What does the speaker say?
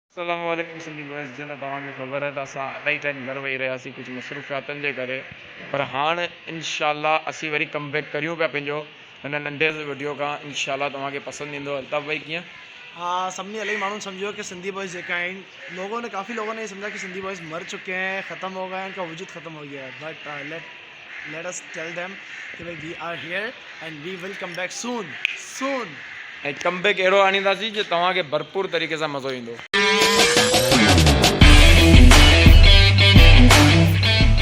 अस्सलामुअलैकुम सिंधी बॉइज़ जीअं त तव्हांखे ख़बर आहे त असां इलाही टाइम घर वेही रहियासीं कुझु मसरूफ़ियातनि जे करे, पर हाणे इंशाल्लाह असीं वरी कमबैक करियूं पिया पंहिंजो हिन नंढे से वीडियो खां। इंशाल्लाह तव्हांखे पसंदि ईंदो। अल्ताफ़ भाई कीअं? हाँ, सबने अलग मालूम समझो कि सिंधी बॉयज़ जेका आहिनि, काफ़ी लोगों ने ये समझा कि सिंधी बॉयज़ मर चुके हैं, ख़त्म हो गए हैं, उनका वजूद ख़त्म हो गया है। But let us tell them कि भाई we are here and we will come back soon. ऐं कमबैक अहिड़ो आणींदासीं जो तव्हांखे भरपूर तरीक़े सां मज़ो ईंदो।